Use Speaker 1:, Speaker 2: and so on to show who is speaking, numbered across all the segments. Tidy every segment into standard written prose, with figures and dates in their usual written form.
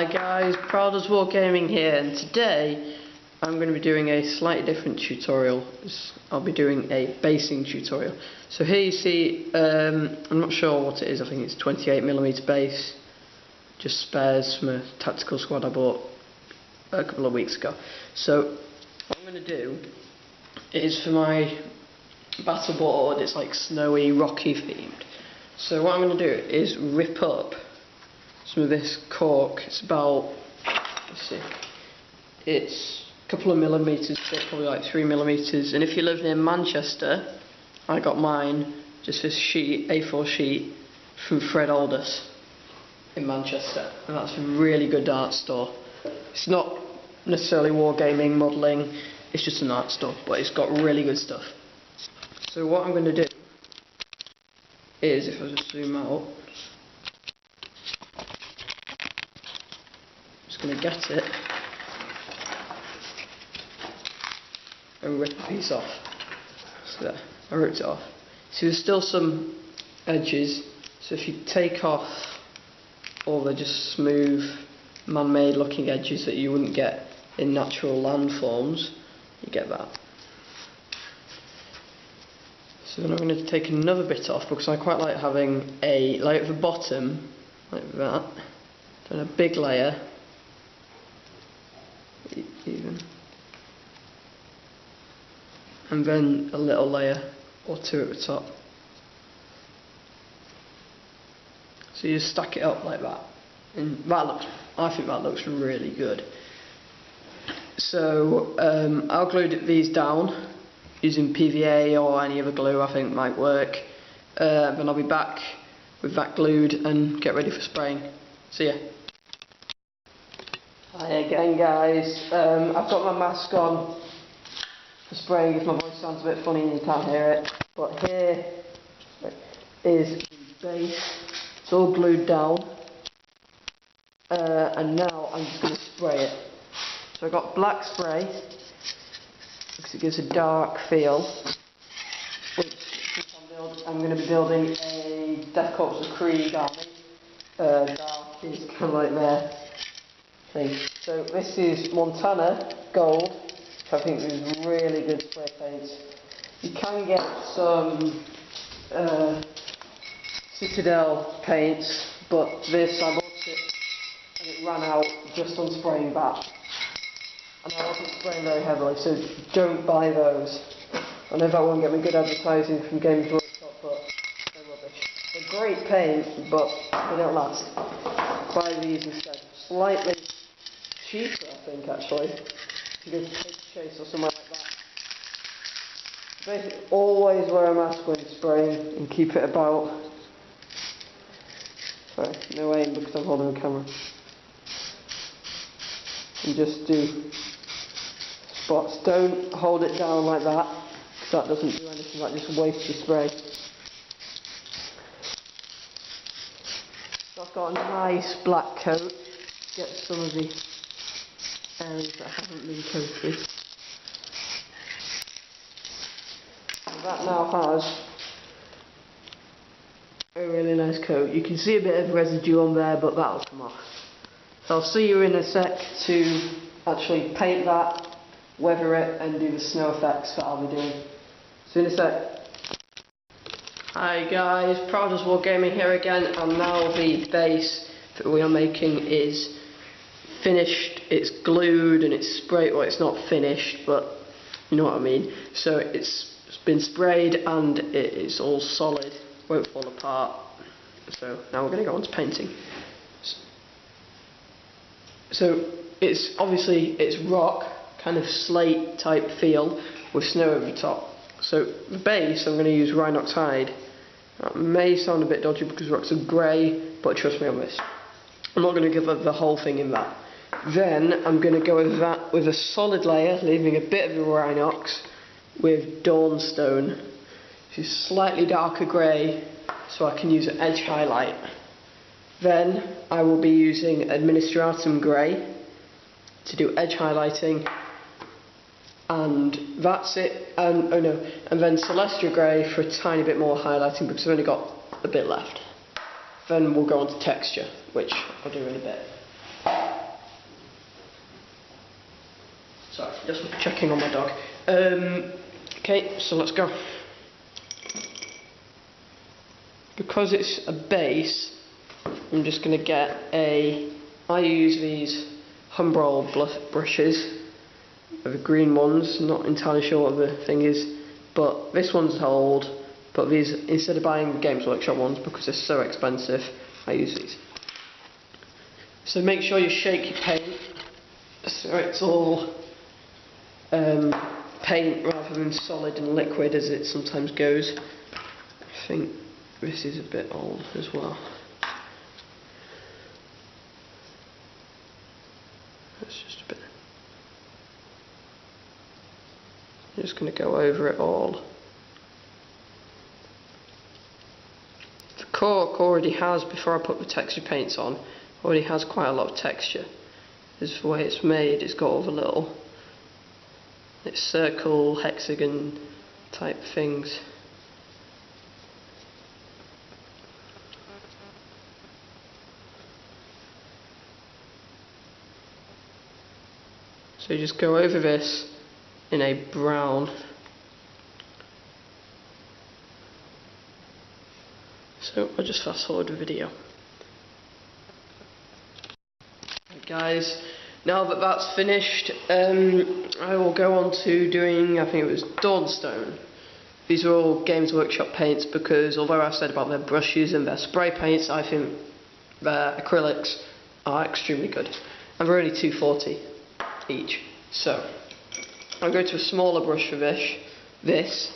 Speaker 1: Hi guys, Proud as Wargaming here, and today I'm going to be doing a slightly different tutorial. I'll be doing a basing tutorial. So here you see, I'm not sure what it is, I think it's 28mm base, just spares from a tactical squad I bought a couple of weeks ago. So what I'm going to do is, for my battle board, it's like snowy, rocky themed. So what I'm going to do is rip up some of this cork. It's about, let's see, it's a couple of millimetres thick, probably like 3mm. And if you live near Manchester, I got mine, just this sheet, A4 sheet, from Fred Aldous in Manchester. And that's a really good art store. It's not necessarily wargaming, modelling, it's just an art store, but it's got really good stuff. So what I'm going to do is, if I just zoom out, going to get it and rip a piece off. So there, I ripped it off. See, there's still some edges, so if you take off all the just smooth man-made looking edges that you wouldn't get in natural landforms, you get that. So then I'm going to take another bit off, because I quite like having a layer at the bottom like that, then a big layer even, and then a little layer or two at the top. So you stack it up like that, and that looks, I think that looks really good. So I'll glue these down using PVA or any other glue I think might work. Then I'll be back with that glued and get ready for spraying. See ya. Hi again guys, I've got my mask on for spraying if my voice sounds a bit funny and you can't hear it, but here is the base. It's all glued down, and now I'm just going to spray it. So I've got black spray because it gives a dark feel, which I'm going to be building a Death Corps of Krieg army. Dark is kind of like there. So this is Montana Gold, which I think is really good spray paint. You can get some Citadel paints, but this, I bought it and it ran out just on spraying that. And I wasn't spraying very heavily, so don't buy those. I know that won't get me good advertising from Games Workshop, but they're rubbish. They're great paint, but they don't last. Buy these instead. Slightly cheaper, I think, actually. You go to Paper Chase or somewhere like that. Basically, always wear a mask when spraying and keep it about. Sorry, no aim because I'm holding a camera. And just do spots. Don't hold it down like that, because that doesn't do anything, that just wastes your spray. So I've got a nice black coat. Get some of the areas that haven't been coated. So that now has a really nice coat. You can see a bit of residue on there, but that'll come off. So I'll see you in a sec to actually paint that, weather it, and do the snow effects that I'll be doing. See you in a sec. Hi guys, Proud as Wargaming here again, and now the base that we are making is finished. It's glued and it's sprayed. Well, it's not finished, but you know what I mean. So it's been sprayed and it is all solid, won't fall apart. So now we're going to go on to painting. So it's obviously, it's rock, kind of slate type feel with snow over the top. So the base I'm going to use Rhinox hide. That may sound a bit dodgy because rocks are grey, but trust me on this. I'm not going to give up the whole thing in that. Then I'm going to go with that with a solid layer, leaving a bit of the Rhinox with Dawnstone, which is slightly darker grey, so I can use an edge highlight. Then I will be using Administratum Grey to do edge highlighting, and that's it. And then Celestia Grey for a tiny bit more highlighting because I've only got a bit left. Then we'll go on to texture, which I'll do in a bit. Sorry, just checking on my dog. Okay, so let's go. Because it's a base, I'm just going to get I use these Humbrol brushes, the green ones, not entirely sure what the thing is, but this one's old, but these, instead of buying the Games Workshop ones because they're so expensive, I use these. So make sure you shake your paint so it's all paint rather than solid and liquid as it sometimes goes. I think this is a bit old as well. That's just a bit. I'm just going to go over it all. The cork already has, before I put the texture paints on, already has quite a lot of texture. This is the way it's made. It's got all the little circle, hexagon type things. So you just go over this in a brown. So I'll just fast forward the video. Right guys, now that that's finished, I will go on to doing, I think it was Dawnstone. These are all Games Workshop paints because although I've said about their brushes and their spray paints, I think their acrylics are extremely good. And they're only $2.40 each. So I'll go to a smaller brush for this.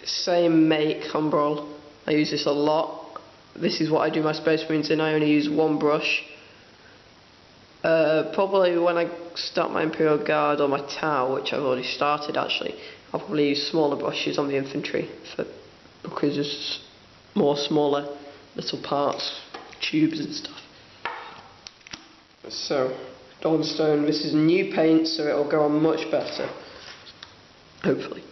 Speaker 1: Same make, Humbrol. I use this a lot. This is what I do my Space Marines in. I only use one brush. Probably when I start my Imperial Guard or my Tau, which I've already started actually, I'll probably use smaller brushes on the infantry because there's more smaller little parts, tubes and stuff. So, Dawnstone, this is new paint, so it'll go on much better, hopefully.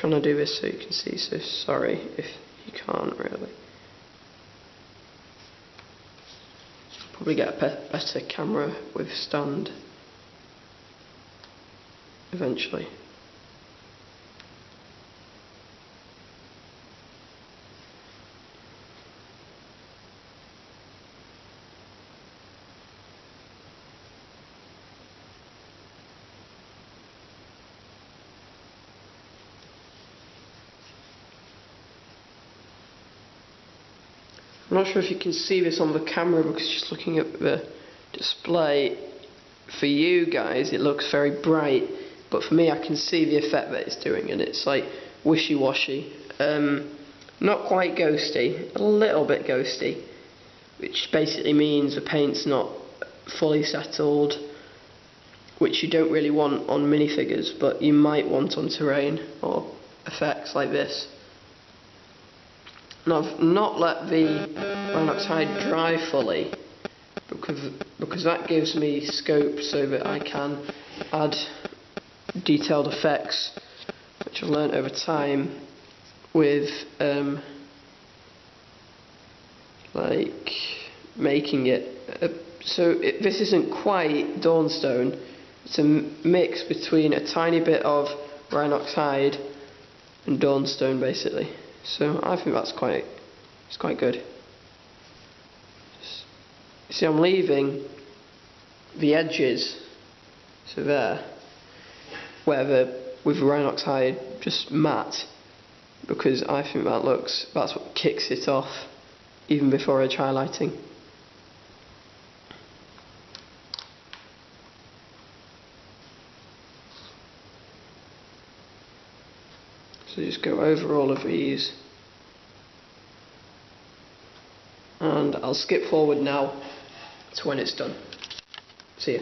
Speaker 1: I'm trying to do this so you can see, so sorry if you can't really. Probably get a better camera with stand eventually. I'm not sure if you can see this on the camera because just looking at the display, for you guys it looks very bright, but for me I can see the effect that it's doing, and it's like wishy-washy, not quite ghosty, a little bit ghosty, which basically means the paint's not fully settled, which you don't really want on minifigures, but you might want on terrain or effects like this. And I've not let the Rhinox hide dry fully because that gives me scope so that I can add detailed effects, which I've learnt over time with like making it. This isn't quite Dawnstone. It's a mix between a tiny bit of Rhinox hide and Dawnstone basically. So I think it's quite good. You see, I'm leaving the edges, so there, with the Rhinox hide just matte, because I think that's what kicks it off, even before it's highlighting. So just go over all of these, and I'll skip forward now to when it's done. See ya.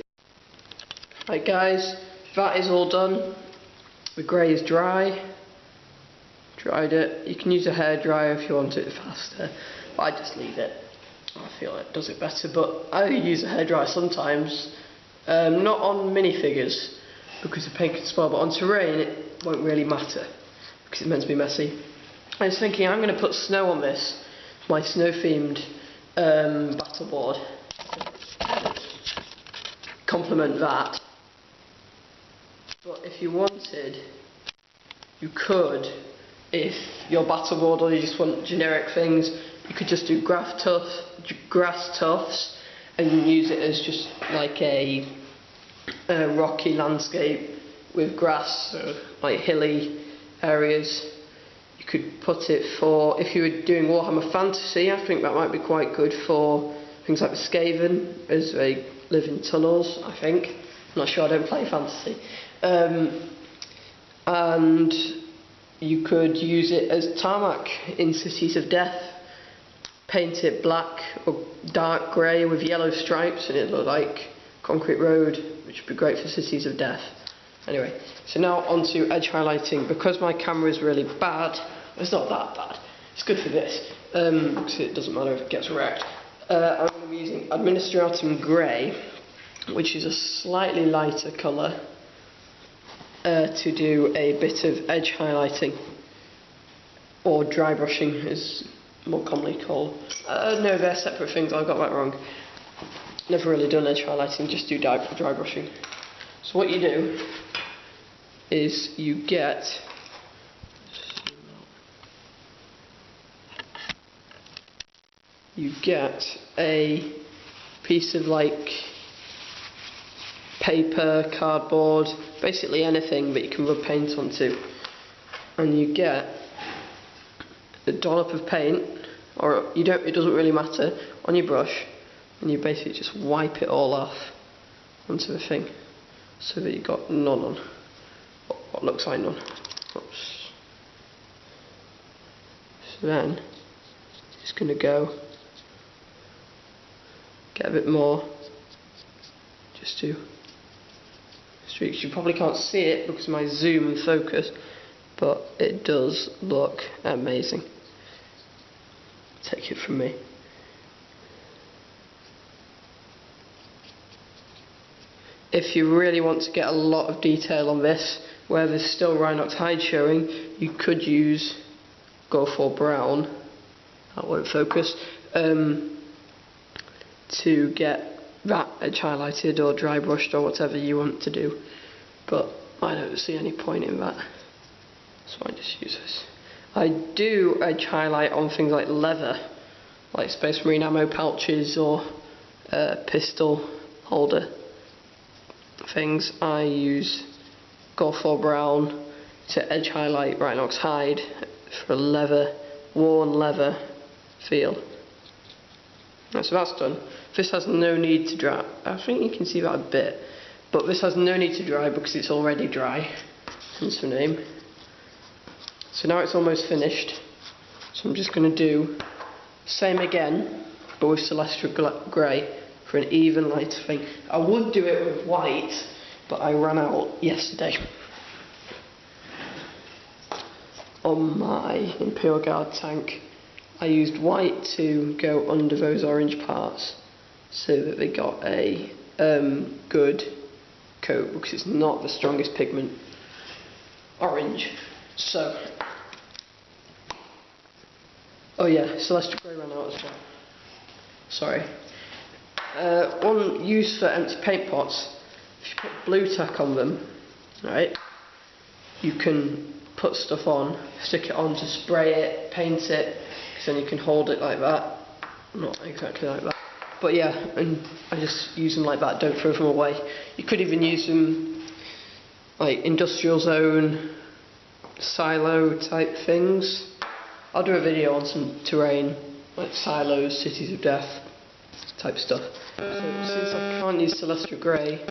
Speaker 1: Right guys, that is all done. The grey is dried it. You can use a hairdryer if you want it faster, but I just leave it. I feel it does it better, but I use a hairdryer sometimes, not on minifigures because the paint can spoil, but on terrain it won't really matter. because it's meant to be messy. I was thinking I'm going to put snow on this, my snow themed battle board. Complement that. But if you wanted, you could, if your battle board or you just want generic things, you could just do grass tufts and use it as just like a rocky landscape with grass, like hilly areas. You could put it for, if you were doing Warhammer Fantasy, I think that might be quite good for things like the Skaven, as they live in tunnels, I think. I'm not sure, I don't play Fantasy. And you could use it as tarmac in Cities of Death. Paint it black or dark grey with yellow stripes and it look like concrete road, which would be great for Cities of Death. Anyway, so now on to edge highlighting. Because my camera is really bad, it's not that bad, it's good for this, because it doesn't matter if it gets wrecked. I'm going to be using Administratum Grey, which is a slightly lighter colour, to do a bit of edge highlighting, or dry brushing is more commonly called. No, they're separate things, I got that wrong. Never really done edge highlighting, just do dry brushing. So what you do is you get a piece of like paper, cardboard, basically anything that you can rub paint onto, and you get a dollop of paint, or you don't, it doesn't really matter, on your brush, and you basically just wipe it all off onto the thing so that you've got none on, what looks like none. Oops. So then it's going to go get a bit more, just to streaks. You probably can't see it because of my zoom and focus, but it does look amazing. Take it from me. If you really want to get a lot of detail on this, where there's still Rhinox hide showing, you could use Go for Brown, that won't focus, to get that edge highlighted or dry brushed or whatever you want to do, but I don't see any point in that, so I just use this. I do edge highlight on things like leather, like Space Marine ammo pouches or pistol holder things. I use Go for Brown to edge highlight Rhinox hide for a leather, worn leather feel. So that's done. This has no need to dry. I think you can see that a bit, but this has no need to dry because it's already dry, hence the name. So now it's almost finished, so I'm just going to do same again, but with Celestial Grey for an even lighter thing. I would do it with white, but I ran out yesterday. On my Imperial Guard tank, I used white to go under those orange parts so that they got a good coat, because it's not the strongest pigment, orange. So, oh yeah, Celestial Grey ran out as well. Sorry. One use for empty paint pots, if you put blue tack on them, right, you can put stuff on, stick it on to spray it, paint it, because then you can hold it like that. Not exactly like that, but yeah, and I just use them like that, don't throw them away. You could even use them like industrial zone, silo type things. I'll do a video on some terrain, like silos, Cities of Death type stuff. So since I can't use Celestial Grey,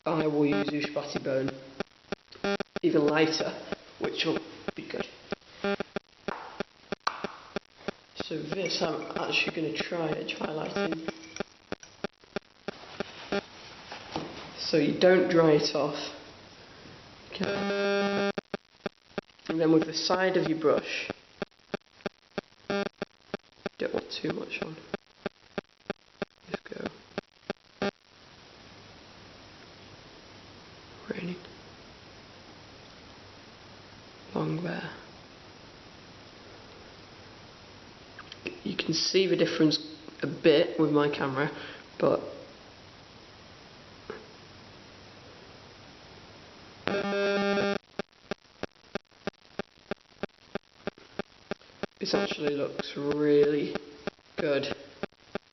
Speaker 1: I will use Ushbati Bone, even lighter, which will be good. So this I'm actually going to try edge highlighting. So you don't dry it off. Okay. And then with the side of your brush, don't want too much on. Just go. Raining. along there. You can see the difference a bit with my camera, but this actually looks really good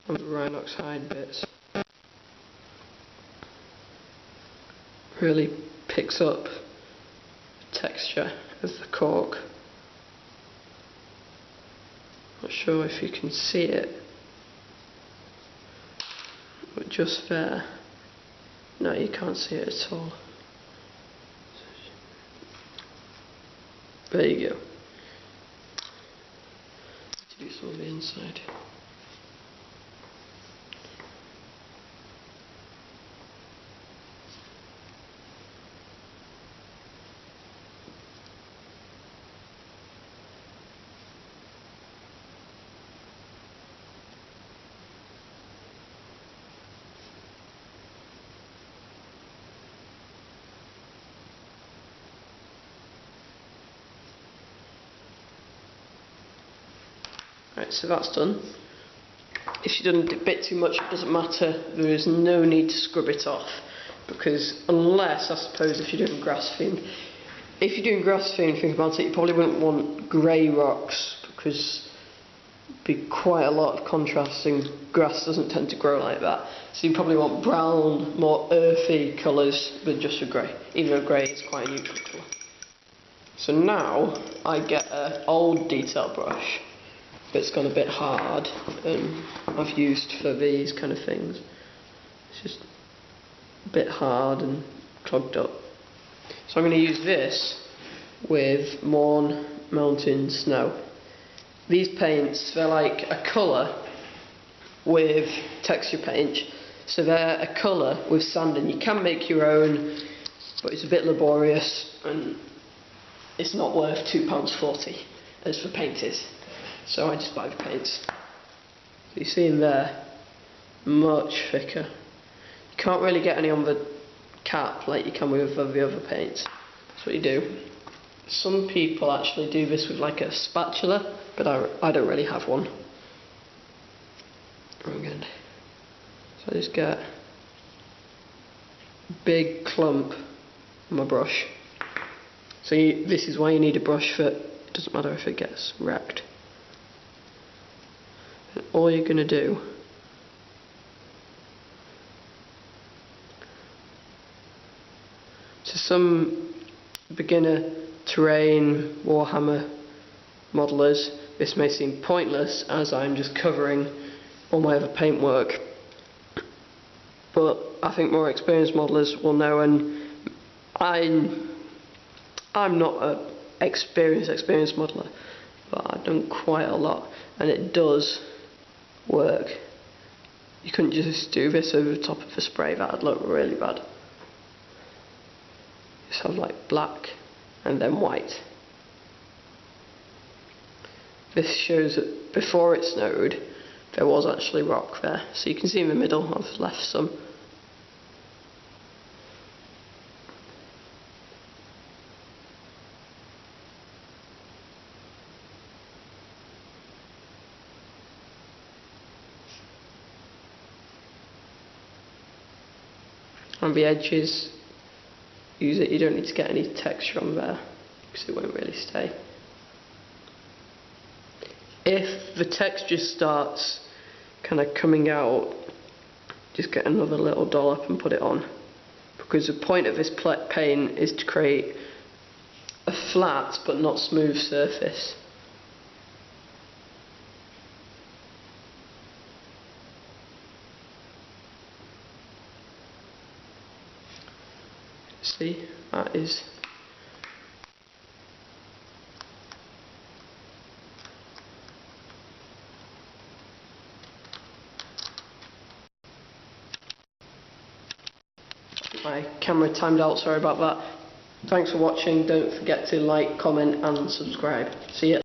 Speaker 1: on the Rhinox hide bits. Really picks up the texture of the cork. Not sure if you can see it, but just there. No, you can't see it at all. There you go. Let's do some of the inside. Right, so that's done. If you've done a bit too much, it doesn't matter. There is no need to scrub it off, because unless, I suppose, if you're doing graphene, think about it, you probably wouldn't want grey rocks, because there'd be quite a lot of contrast, and grass doesn't tend to grow like that. So you probably want brown, more earthy colours than just a grey, even though grey is quite a neutral colour. So now I get an old detail brush that's gone a bit hard, and I've used for these kind of things. It's just a bit hard and clogged up. So I'm going to use this with Mourne Mountain Snow. These paints, they're like a colour with texture paint. So they're a colour with sand, and you can make your own, but it's a bit laborious and it's not worth £2.40 as the paint is. So I just buy the paints. So you see in there, much thicker. You can't really get any on the cap like you can with the other paints. That's what you do. Some people actually do this with like a spatula, but I don't really have one. Again. So I just get a big clump on my brush. So this is why you need a brush that it doesn't matter if it gets wrecked. And all you're going to do to some beginner terrain Warhammer modelers, this may seem pointless as I'm just covering all my other paintwork, but I think more experienced modelers will know, and I'm not an experienced modeler, but I've done quite a lot, and it does work. You couldn't just do this over the top of a spray, that would look really bad. Just have like black and then white. This shows that before it snowed there was actually rock there, so you can see in the middle I've left some. On the edges, use it, you don't need to get any texture on there because it won't really stay. If the texture starts kind of coming out, just get another little dollop and put it on, because the point of this paint is to create a flat but not smooth surface. See, that is my camera timed out, sorry about that. Thanks for watching, don't forget to like, comment and subscribe. See ya.